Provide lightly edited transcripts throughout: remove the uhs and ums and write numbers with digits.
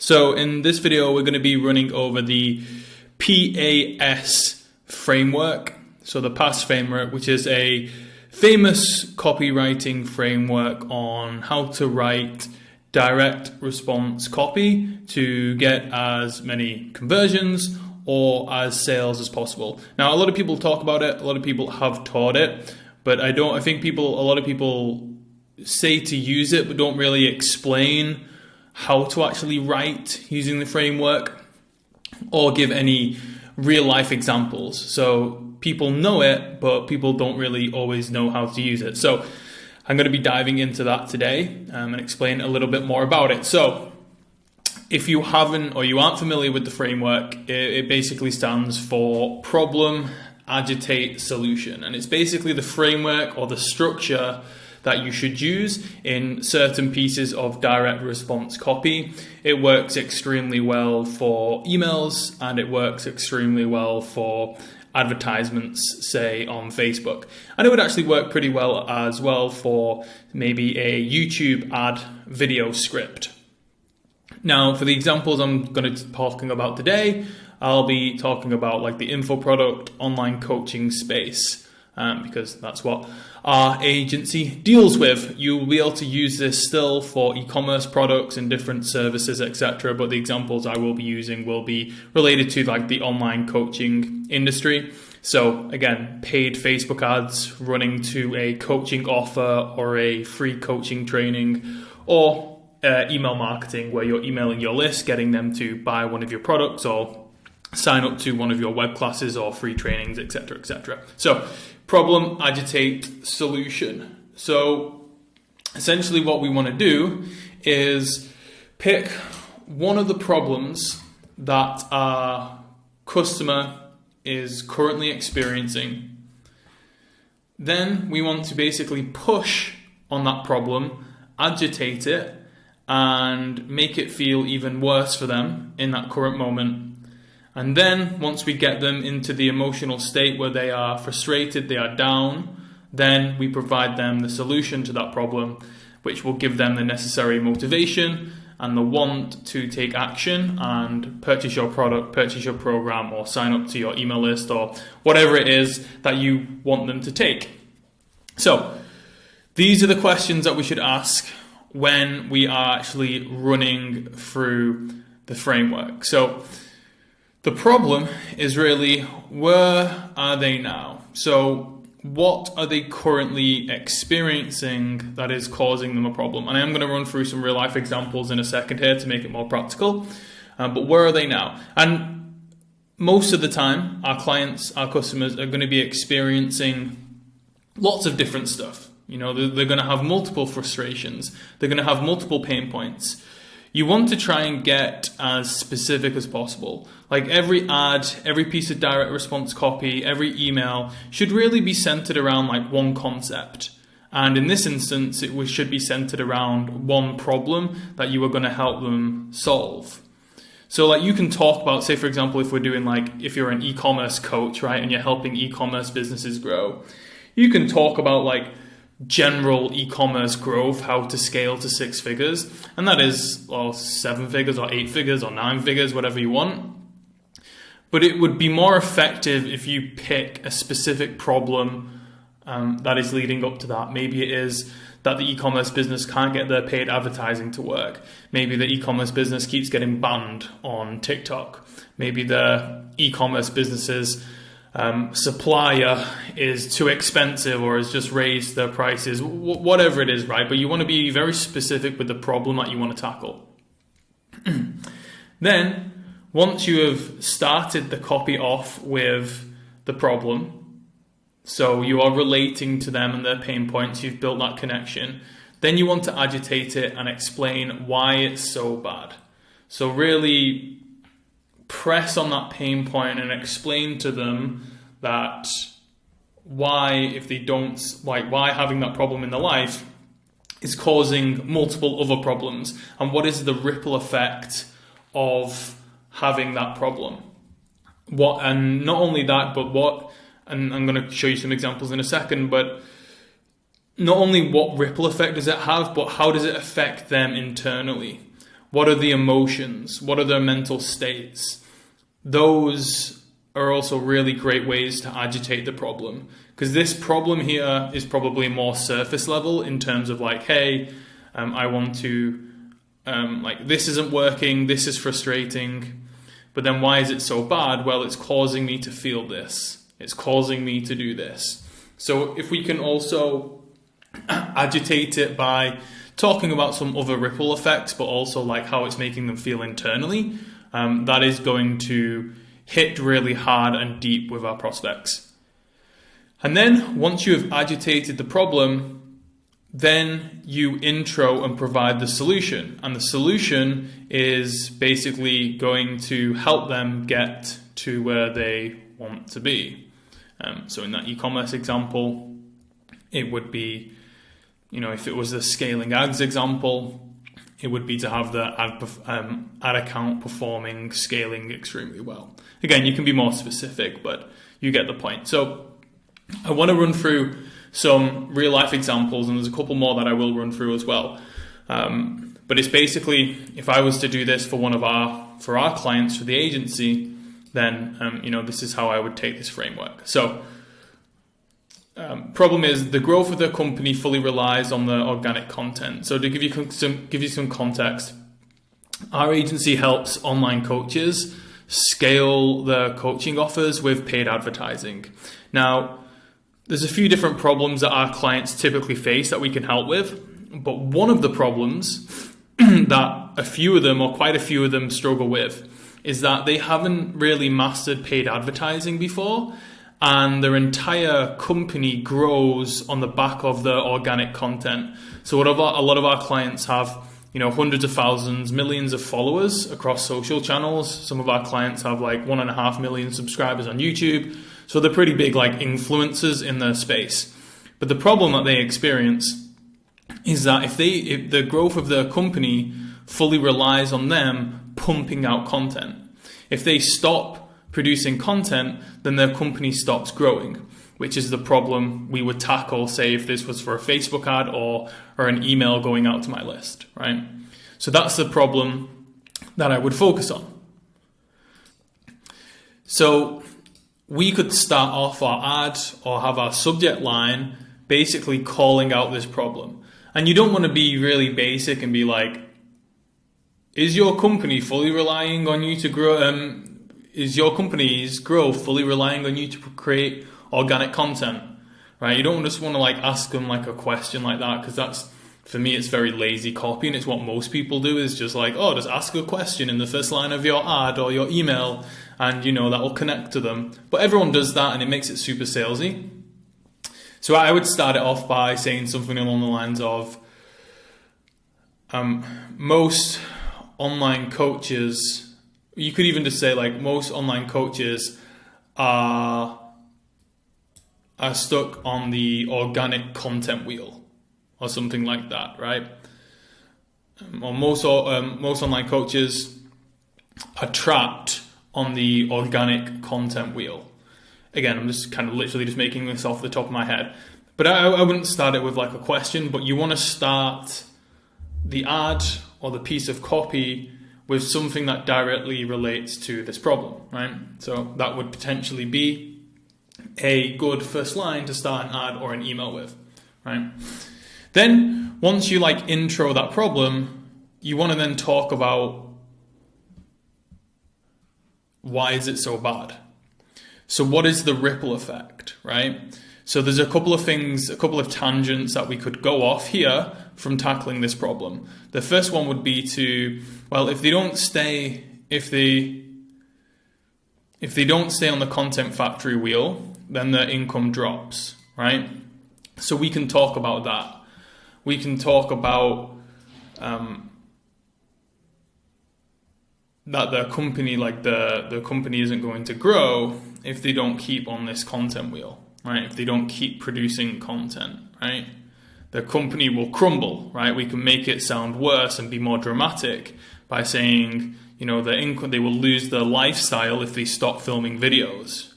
So in this video, we're going to be running over the P.A.S. framework. So the P.A.S. framework, which is a famous copywriting framework on how to write direct response copy to get as many conversions or as sales as possible. Now, a lot of people talk about it. A lot of people have taught it, but a lot of people say to use it, but don't really explain how to actually write using the framework or give any real life examples. So people know it, but people don't really always know how to use it. So I'm going to be diving into that today and explain a little bit more about it. So if you haven't or you aren't familiar with the framework, it basically stands for problem, agitate, solution. And it's basically the framework or the structure that you should use in certain pieces of direct response copy. It works extremely well for emails and it works extremely well for advertisements, say on Facebook. And it would actually work pretty well as well for maybe a YouTube ad video script. Now, for the examples I'm going to be talking about today, I'll be talking about like the info product online coaching space. Because that's what our agency deals with. You'll be able to use this still for e-commerce products and different services, etc. But the examples I will be using will be related to like the online coaching industry. So again, paid Facebook ads running to a coaching offer or a free coaching training, or email marketing where you're emailing your list, getting them to buy one of your products or sign up to one of your web classes or free trainings, etc., etc. So problem, agitate, solution. So essentially what we want to do is pick one of the problems that our customer is currently experiencing. Then we want to basically push on that problem, agitate it, and make it feel even worse for them in that current moment. And then once we get them into the emotional state where they are frustrated, they are down, then we provide them the solution to that problem, which will give them the necessary motivation and the want to take action and purchase your product, purchase your program, or sign up to your email list, or whatever it is that you want them to take. So these are the questions that we should ask when we are actually running through the framework. So the problem is really, where are they now? So what are they currently experiencing that is causing them a problem? And I'm going to run through some real life examples in a second here to make it more practical. But where are they now? And most of the time, our clients, our customers are going to be experiencing lots of different stuff. You know, they're going to have multiple frustrations. They're going to have multiple pain points. You want to try and get as specific as possible. Like every ad, every piece of direct response copy, every email should really be centered around like one concept. And in this instance, it should be centered around one problem that you are going to help them solve. So like you can talk about, say for example, if you're an e-commerce coach, right, and you're helping e-commerce businesses grow, you can talk about like general e-commerce growth, how to scale to 6 figures, and that is 7 figures or 8 figures or 9 figures, whatever you want. But it would be more effective if you pick a specific problem that is leading up to that. Maybe it is that the e-commerce business can't get their paid advertising to work. Maybe the e-commerce business keeps getting banned on TikTok. Maybe the e-commerce business's supplier is too expensive or has just raised their prices, whatever it is, right? But you want to be very specific with the problem that you want to tackle. Then, once you have started the copy off with the problem, so you are relating to them and their pain points, you've built that connection, then you want to agitate it and explain why it's so bad. So really press on that pain point and explain to them that why having that problem in their life is causing multiple other problems, and what is the ripple effect of having that problem. And not only that, but and I'm going to show you some examples in a second, but not only what ripple effect does it have, but how does it affect them internally? What are the emotions? What are their mental states? Those are also really great ways to agitate the problem, because this problem here is probably more surface level in terms of like, hey, I want to, like, this isn't working, this is frustrating, but then why is it so bad? Well, it's causing me to feel this. It's causing me to do this. So if we can also agitate it by talking about some other ripple effects, but also like how it's making them feel internally, that is going to hit really hard and deep with our prospects. And then once you have agitated the problem, then you intro and provide the solution. And the solution is basically going to help them get to where they want to be. So in that e-commerce example, it would be, if it was the scaling ads example, it would be to have the ad account performing, scaling extremely well. Again, you can be more specific, but you get the point. So I want to run through some real life examples, and there's a couple more that I will run through as well. But it's basically, if I was to do this for for our clients, for the agency, then this is how I would take this framework. So problem is the growth of the company fully relies on the organic content. So to give you some context, our agency helps online coaches scale their coaching offers with paid advertising. Now, there's a few different problems that our clients typically face that we can help with, but one of the problems that quite a few of them struggle with is that they haven't really mastered paid advertising before, and their entire company grows on the back of the organic content. So a lot of our clients have hundreds of thousands, millions of followers across social channels. Some of our clients have like 1.5 million subscribers on YouTube. So they're pretty big like influencers in their space. But the problem that they experience is that if the growth of their company fully relies on them pumping out content. If they stop producing content, then their company stops growing, which is the problem we would tackle, say, if this was for a Facebook ad or an email going out to my list, right? So that's the problem that I would focus on. So we could start off our ad or have our subject line basically calling out this problem. And you don't want to be really basic and be like, is your company fully relying on you to grow? Is your company's growth fully relying on you to create organic content? Right? You don't just want to like ask them like a question like that, because that's, for me, it's very lazy copy, and it's what most people do, is just like, just ask a question in the first line of your ad or your email, and that will connect to them. But everyone does that, and it makes it super salesy. So I would start it off by saying something along the lines of, most online coaches, you could even just say like, most online coaches are stuck on the organic content wheel, or something like that, right? Or most online coaches are trapped on the organic content wheel. Again, I'm just kind of literally just making this off the top of my head. But I wouldn't start it with like a question, but you want to start the ad or the piece of copy with something that directly relates to this problem, right? So that would potentially be a good first line to start an ad or an email with, right? Then once you like intro that problem, you want to then talk about why is it so bad? So what is the ripple effect, right? So there's a couple of things, a couple of tangents that we could go off here from tackling this problem. The first one would be if they don't stay on the content factory wheel, then their income drops, right? So we can talk about that. We can talk about that the company, the company isn't going to grow if they don't keep on this content wheel, right? If they don't keep producing content, right? The company will crumble, right? We can make it sound worse and be more dramatic by saying, their income, they will lose their lifestyle if they stop filming videos.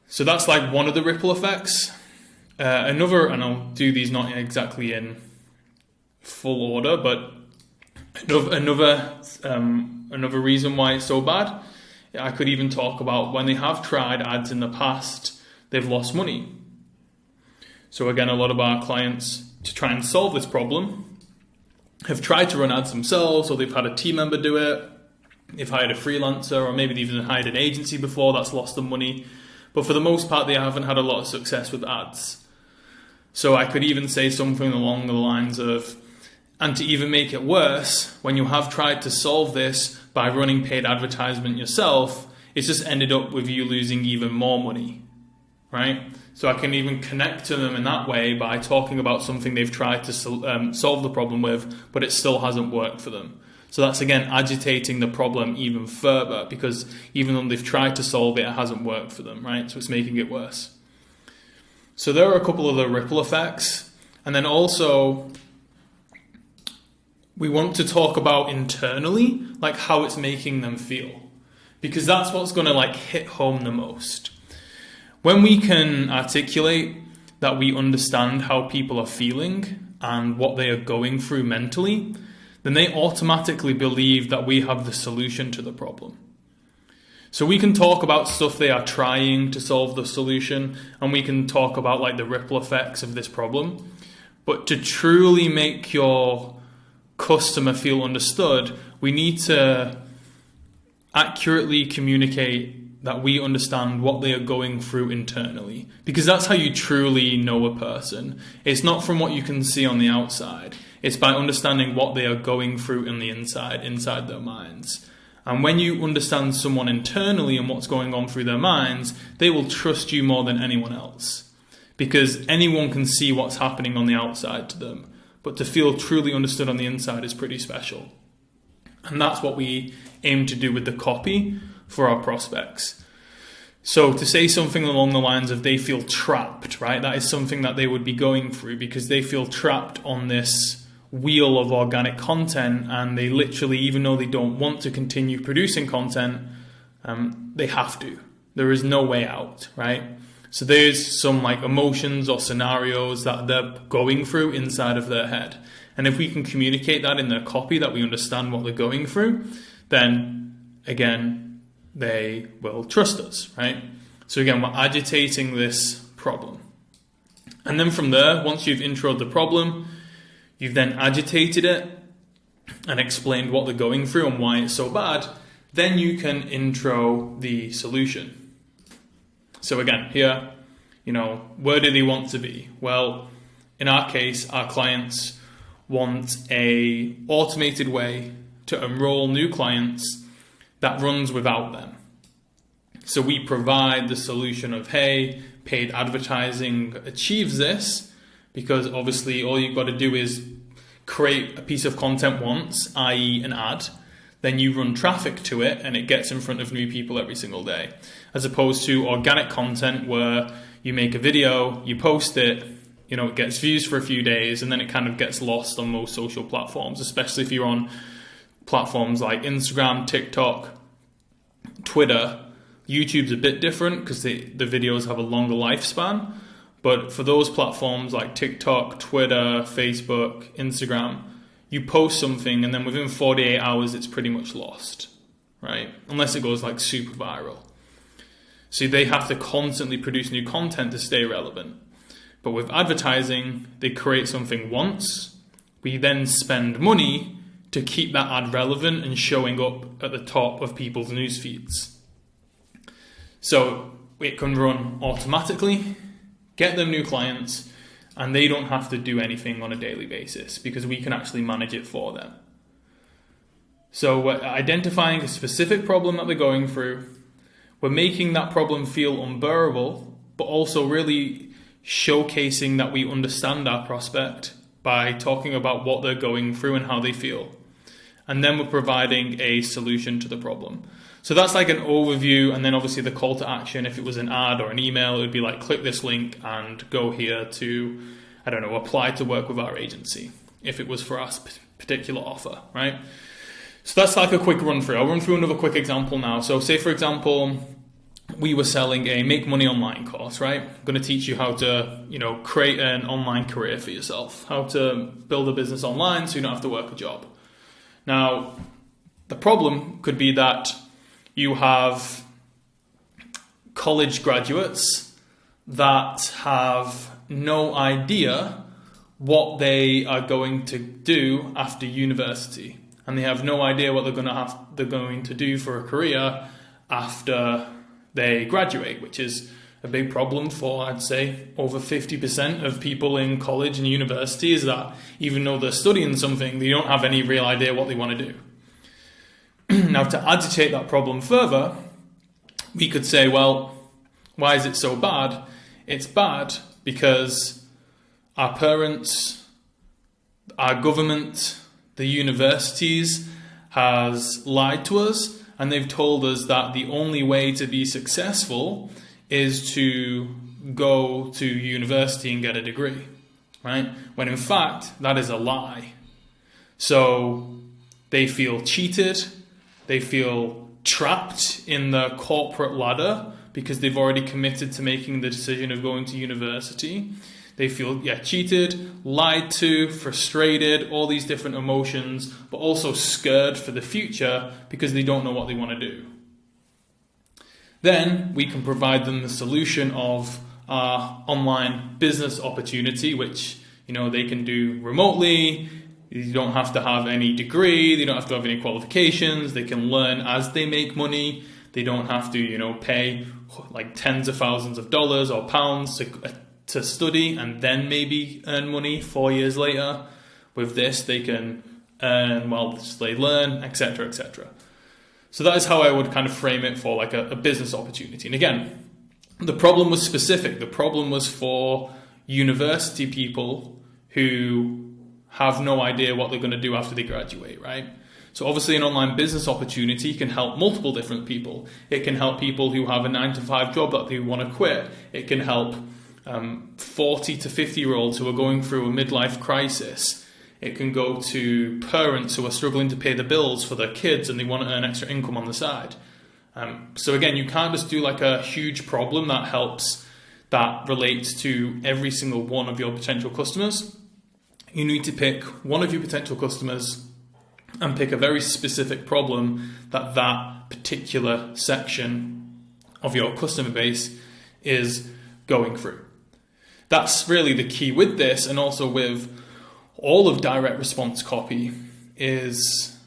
So that's like one of the ripple effects. Another, and I'll do these not exactly in full order, but another reason why it's so bad, I could even talk about when they have tried ads in the past, they've lost money. So again, a lot of our clients, to try and solve this problem, have tried to run ads themselves, or they've had a team member do it, they've hired a freelancer, or maybe they've even hired an agency before that's lost them money. But for the most part, they haven't had a lot of success with ads. So I could even say something along the lines of, and to even make it worse, when you have tried to solve this by running paid advertisement yourself, it's just ended up with you losing even more money, right? So I can even connect to them in that way by talking about something they've tried to solve the problem with, but it still hasn't worked for them. So that's, again, agitating the problem even further, because even though they've tried to solve it, it hasn't worked for them, right? So it's making it worse. So there are a couple of the ripple effects. And then also, we want to talk about internally, like how it's making them feel, because that's what's going to like hit home the most. When we can articulate that we understand how people are feeling and what they are going through mentally, then they automatically believe that we have the solution to the problem. So we can talk about stuff they are trying to solve the solution, and we can talk about like the ripple effects of this problem. But to truly make your customer feel understood, we need to accurately communicate that we understand what they are going through internally, because that's how you truly know a person. It's not from what you can see on the outside. It's by understanding what they are going through in the inside their minds. And when you understand someone internally and what's going on through their minds, they will trust you more than anyone else, because anyone can see what's happening on the outside to them. But to feel truly understood on the inside is pretty special. And that's what we aim to do with the copy for our prospects. So to say something along the lines of they feel trapped, right? That is something that they would be going through, because they feel trapped on this wheel of organic content, and they literally, even though they don't want to continue producing content, they have to. There is no way out, right? So there's some like emotions or scenarios that they're going through inside of their head. And if we can communicate that in their copy, that we understand what they're going through, then again, they will trust us, right? So again, we're agitating this problem. And then from there, once you've introed the problem, you've then agitated it and explained what they're going through and why it's so bad, then you can intro the solution. So again, here, where do they want to be? Well, in our case, our clients want a automated way to enroll new clients that runs without them. So we provide the solution of, hey, paid advertising achieves this, because obviously all you've got to do is create a piece of content once, i.e. an ad, then you run traffic to it and it gets in front of new people every single day. As opposed to organic content where you make a video, you post it, it gets views for a few days, and then it kind of gets lost on most social platforms, especially if you're on platforms like Instagram, TikTok, Twitter. YouTube's a bit different because the videos have a longer lifespan. But for those platforms like TikTok, Twitter, Facebook, Instagram, you post something and then within 48 hours, it's pretty much lost, right? Unless it goes like super viral. So they have to constantly produce new content to stay relevant. But with advertising, they create something once. We then spend money to keep that ad relevant and showing up at the top of people's news feeds. So it can run automatically, get them new clients, and they don't have to do anything on a daily basis because we can actually manage it for them. So we're identifying a specific problem that they're going through. We're making that problem feel unbearable, but also really showcasing that we understand our prospect by talking about what they're going through and how they feel. And then we're providing a solution to the problem. So that's like an overview, and then obviously the call to action. If it was an ad or an email, it would be like, click this link and go here to, apply to work with our agency, if it was for our particular offer, right? So that's like a quick run through. I'll run through another quick example now. So say, for example, we were selling a make money online course, right? I'm going to teach you how to, create an online career for yourself, how to build a business online so you don't have to work a job. Now, the problem could be that you have college graduates that have no idea what they are going to do after university, and they have no idea what they're going to do for a career after they graduate, which is a big problem for, I'd say, over 50% of people in college and university, is that even though they're studying something, they don't have any real idea what they want to do. Now, to agitate that problem further, we could say, well, why is it so bad? It's bad because our parents, our government, the universities has lied to us, and they've told us that the only way to be successful is to go to university and get a degree, right? When in fact, that is a lie. So they feel cheated, they feel trapped in the corporate ladder because they've already committed to making the decision of going to university. They feel, cheated, lied to, frustrated, all these different emotions, but also scared for the future because they don't know what they want to do. Then we can provide them the solution of our online business opportunity, which, they can do remotely. You don't have to have any degree. They don't have to have any qualifications. They can learn as they make money. They don't have to, pay like tens of thousands of dollars or pounds to study and then maybe earn money 4 years later. With this, they can earn while they learn, etc., etc. So that is how I would kind of frame it for like a business opportunity. And again, the problem was specific. The problem was for university people who have no idea what they're going to do after they graduate, right? So obviously an online business opportunity can help multiple different people. It can help people who have a 9-to-5 job that they want to quit. It can help 40 to 50-year-olds who are going through a midlife crisis. It can go to parents who are struggling to pay the bills for their kids and they want to earn extra income on the side. So again, you can't just do like a huge problem that relates to every single one of your potential customers. You need to pick one of your potential customers and pick a very specific problem that particular section of your customer base is going through. That's really the key with this, and also with all of direct response copy, is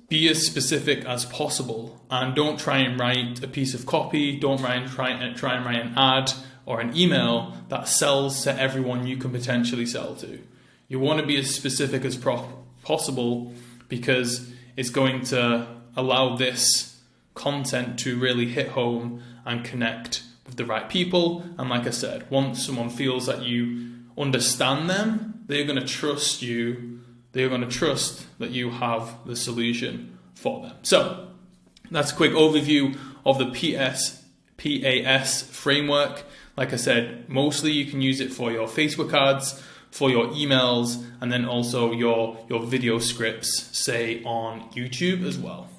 be as specific as possible, and don't try and write a piece of copy. Don't try and write an ad or an email that sells to everyone you can potentially sell to. You want to be as specific as possible, because it's going to allow this content to really hit home and connect with the right people. And like I said, once someone feels that you understand them, they're going to trust you. They're going to trust that you have the solution for them. So that's a quick overview of the P.A.S framework. Like I said, mostly you can use it for your Facebook ads, for your emails, and then also your video scripts, say on YouTube as well.